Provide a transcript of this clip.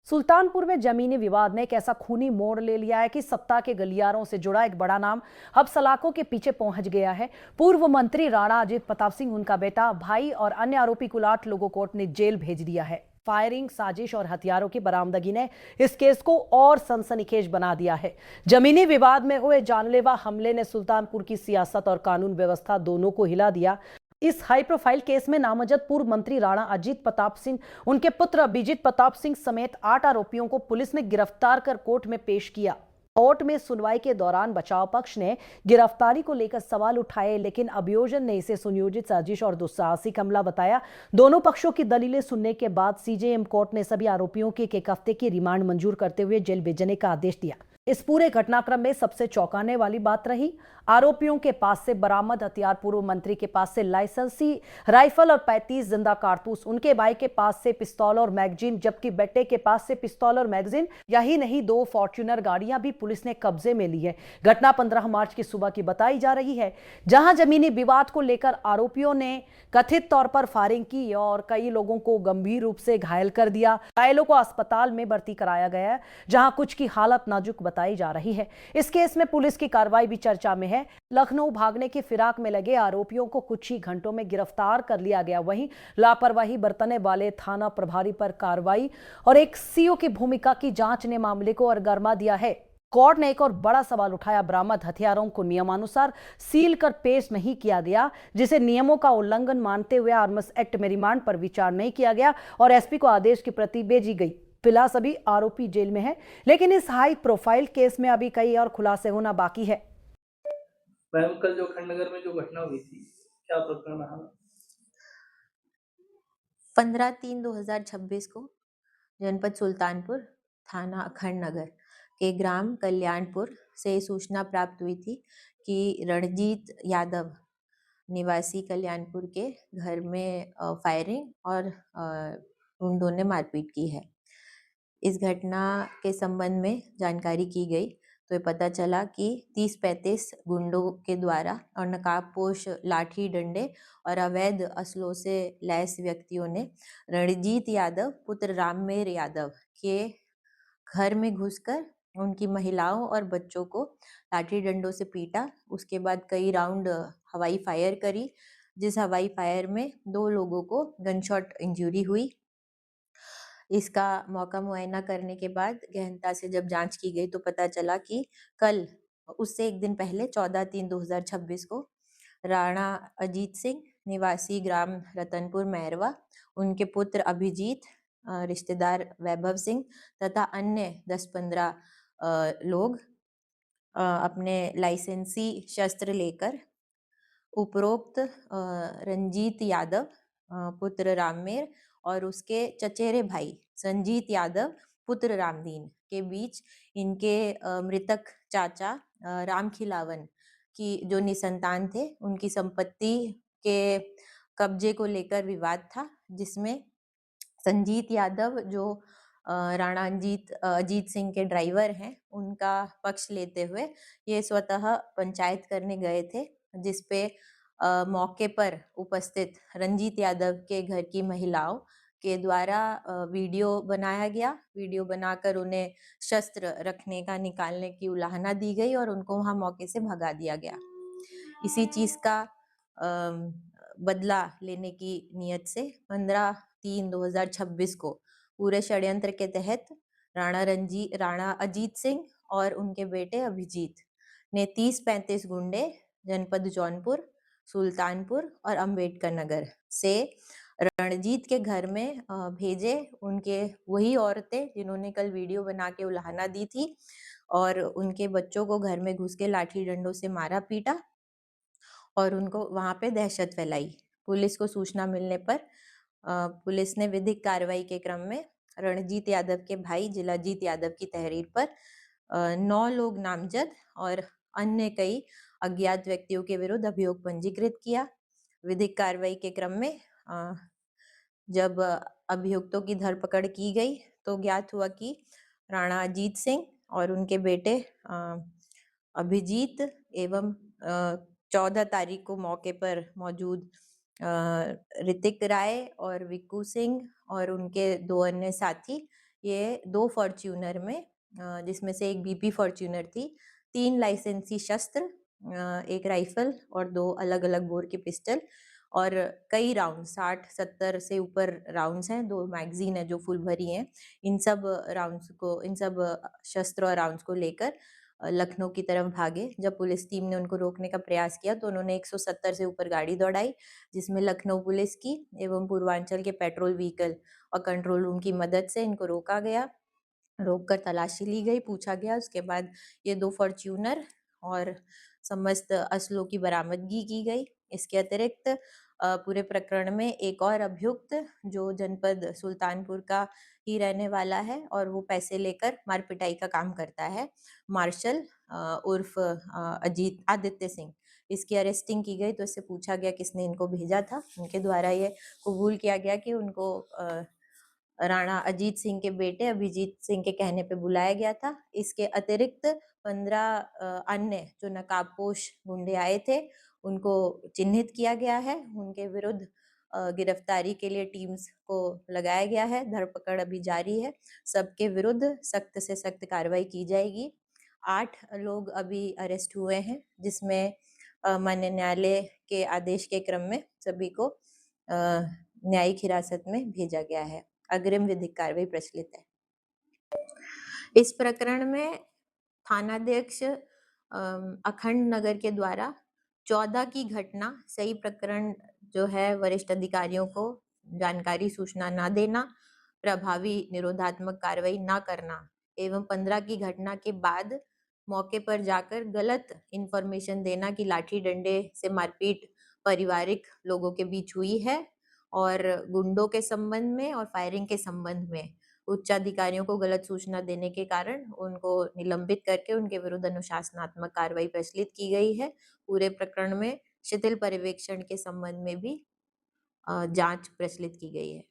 सुल्तानपुर में जमीनी विवाद ने एक ऐसा खूनी मोड़ ले लिया है कि सत्ता के गलियारों से जुड़ा एक बड़ा नाम अब सलाखों के पीछे पहुंच गया है। पूर्व मंत्री राणा अजीत प्रताप सिंह, उनका बेटा, भाई और अन्य आरोपी कुल 8 लोगों को कोर्ट ने जेल भेज दिया है। फायरिंग, साजिश और हथियारों की बरामदगी ने इस केस को और सनसनीखेज बना दिया है। जमीनी विवाद में हुए जानलेवा हमले ने सुल्तानपुर की सियासत और कानून व्यवस्था दोनों को हिला दिया। इस हाई प्रोफाइल केस में नामजद पूर्व मंत्री राणा अजीत प्रताप सिंह, उनके पुत्र अभिजीत प्रताप सिंह समेत 8 आरोपियों को पुलिस ने गिरफ्तार कर कोर्ट में पेश किया। कोर्ट में सुनवाई के दौरान बचाव पक्ष ने गिरफ्तारी को लेकर सवाल उठाए, लेकिन अभियोजन ने इसे सुनियोजित साजिश और दुस्साहसिक हमला बताया। दोनों पक्षों की दलीलें सुनने के बाद सीजेएम कोर्ट ने सभी आरोपियों की एक हफ्ते की रिमांड मंजूर करते हुए जेल भेजने का आदेश दिया। इस पूरे घटनाक्रम में सबसे चौंकाने वाली बात रही आरोपियों के पास से बरामद हथियार। पूर्व मंत्री के पास से लाइसेंसी राइफल और 35 जिंदा कारतूस, उनके भाई के पास से पिस्तौल और मैगजीन, जबकि बेटे के पास से पिस्तौल और मैगजीन। यही नहीं, 2 फॉर्च्यूनर गाड़ियां भी पुलिस ने कब्जे में ली है। घटना 15 मार्च की सुबह की बताई जा रही है, जहां जमीनी विवाद को लेकर आरोपियों ने कथित तौर पर फायरिंग की और कई लोगों को गंभीर रूप से घायल कर दिया। घायलों को अस्पताल में भर्ती कराया गया है, जहां कुछ की हालत नाजुक बताई जा रही है। इस केस में पुलिस की कार्रवाई भी चर्चा में है। लखनऊ भागने की फिराक में लगे आरोपियों को कुछ ही घंटों में गिरफ्तार कर लिया गया। वहीं लापरवाही बरतने वाले थाना प्रभारी पर कार्रवाई और एक सीओ की भूमिका की जांच ने मामले को और गर्मा दिया है। कोर्ट ने एक और बड़ा सवाल उठाया, बरामद हथियारों को नियमानुसार सील कर पेश नहीं किया गया, जिसे नियमों का उल्लंघन मानते हुए आर्म्स एक्ट में रिमांड पर विचार नहीं किया गया और एसपी को आदेश की प्रति भेजी गई। फिलहाल सभी आरोपी जेल में हैं, लेकिन इस हाई प्रोफाइल केस में अभी कई और खुलासे होना बाकी है। मैम, कल जो अखंडनगर में जो घटना हुई थी, क्या प्रकरण रहा? 15/3/2026 को जनपद सुल्तानपुर, थाना अखंडनगर के ग्राम कल्याणपुर से सूचना प्राप्त हुई थी कि रणजीत यादव निवासी कल्याणपुर के घर में फायरिंग और गुंडों ने मारपीट की है। इस घटना के संबंध में जानकारी की गई तो ये पता चला कि 30-35 गुंडों के द्वारा और नकाबपोश लाठी डंडे और अवैध असलों से लैस व्यक्तियों ने रणजीत यादव पुत्र राममेर यादव के घर में घुसकर उनकी महिलाओं और बच्चों को लाठी डंडों से पीटा। उसके बाद कई राउंड हवाई फायर करी, जिस हवाई फायर में 2 लोगों को गनशॉट इंजरी हुई। इसका मौका मुआयना करने के बाद गहनता से जब जांच की गई तो पता चला कि कल उससे एक दिन पहले 14/3/2026 को राणा अजीत सिंह निवासी ग्राम रतनपुर मैरवा, उनके पुत्र अभिजीत, रिश्तेदार वैभव सिंह तथा अन्य 10-15 लोग अपने लाइसेंसी शस्त्र लेकर उपरोक्त रंजीत यादव पुत्र राममेर और उसके चचेरे भाई संजीत यादव पुत्र रामदीन के बीच इनके मृतक चाचा राम खिलावन की जो निसंतान थे, उनकी संपत्ति के कब्जे को लेकर विवाद था, जिसमें संजीत यादव जो राणा अजीत सिंह के ड्राइवर हैं, उनका पक्ष लेते हुए ये स्वतः पंचायत करने गए थे, जिसपे मौके पर उपस्थित रंजीत यादव के घर की महिलाओं के द्वारा वीडियो बनाया गया। वीडियो बनाकर उन्हें शस्त्र रखने का, निकालने की उलाहना दी गई और उनको वहां मौके से भगा दिया गया। इसी चीज का बदला लेने की नियत से 15/3/2026 को पूरे षड्यंत्र के तहत राणा अजीत सिंह और उनके बेटे अभिजीत ने 30-35 गुंडे जनपद जौनपुर, सुल्तानपुर और अंबेडकर नगर से रणजीत के घर में भेजे। उनके वही औरतें जिन्होंने कल वीडियो बना के उलाहना दी थी और उनके बच्चों को घर में घुस के लाठी डंडों से मारा पीटा और उनको वहां पे दहशत फैलाई। पुलिस को सूचना मिलने पर पुलिस ने विधिक कार्रवाई के क्रम में रणजीत यादव के भाई जिलाजीत यादव की तहरीर पर 9 लोग नामजद और अन्य कई अज्ञात व्यक्तियों के विरुद्ध अभियोग पंजीकृत किया। विधिक कार्रवाई के क्रम में जब अभियुक्तों की धरपकड़ की गई तो ज्ञात हुआ कि राणा अजीत सिंह और उनके बेटे अभिजीत एवं 14 तारीख को मौके पर मौजूद ऋतिक राय और विक्कू सिंह और उनके 2 अन्य साथी ये 2 फॉर्च्यूनर में जिसमें से एक बीपी फॉर्च्यूनर थी, 3 लाइसेंसी शस्त्र, 1 राइफल और 2 अलग-अलग बोर के पिस्टल और कई राउंड 60-70 से ऊपर राउंड्स हैं, 2 मैगज़ीन है जो फुल भरी हैं। इन सब शस्त्र और राउंड्स को लेकर लखनऊ की तरफ भागे। जब पुलिस टीम ने उनको रोकने का प्रयास किया तो उन्होंने 170 से ऊपर गाड़ी दौड़ाई, जिसमें लखनऊ पुलिस की एवं पूर्वांचल के पेट्रोल व्हीकल और कंट्रोल रूम की मदद से इनको रोका गया। रोककर तलाशी ली गई, पूछा गया। उसके बाद ये 2 फॉर्च्यूनर और समस्त असलों की बरामदगी की गई। इसके अतिरिक्त पूरे प्रकरण में एक और अभियुक्त जो जनपद सुल्तानपुर का ही रहने वाला है और वो पैसे लेकर मार पिटाई का काम करता है, मार्शल उर्फ अजीत आदित्य सिंह, इसकी अरेस्टिंग की गई। तो इससे पूछा गया किसने इनको भेजा था। उनके द्वारा ये कबूल किया गया कि उनको राणा अजीत सिंह के बेटे अभिजीत सिंह के कहने पे बुलाया गया था। इसके अतिरिक्त 15 अन्य जो नकाबपोश गुंडे आए थे, उनको चिन्हित किया गया है। उनके विरुद्ध गिरफ्तारी के लिए टीम्स को लगाया गया है। धरपकड़ अभी जारी है। सबके विरुद्ध सख्त से सख्त कार्रवाई की जाएगी। 8 लोग अभी अरेस्ट हुए हैं, जिसमें माननीय न्यायालय के आदेश के क्रम में सभी को न्यायिक हिरासत में भेजा गया है। अग्रिम विधिक कार्रवाई प्रचलित है। इस प्रकरण में थानाध्यक्ष अखंड नगर के द्वारा 14 की घटना सही प्रकरण जो है वरिष्ठ अधिकारियों को जानकारी सूचना न देना, प्रभावी निरोधात्मक कार्रवाई न करना एवं 15 की घटना के बाद मौके पर जाकर गलत इंफॉर्मेशन देना कि लाठी डंडे से मारपीट पारिवारिक लोगों के बीच हुई है और गुंडों के संबंध में और फायरिंग के संबंध में उच्चाधिकारियों को गलत सूचना देने के कारण उनको निलंबित करके उनके विरुद्ध अनुशासनात्मक कार्रवाई प्रचलित की गई है। पूरे प्रकरण में शिथिल पर्यवेक्षण के संबंध में भी जांच प्रचलित की गई है।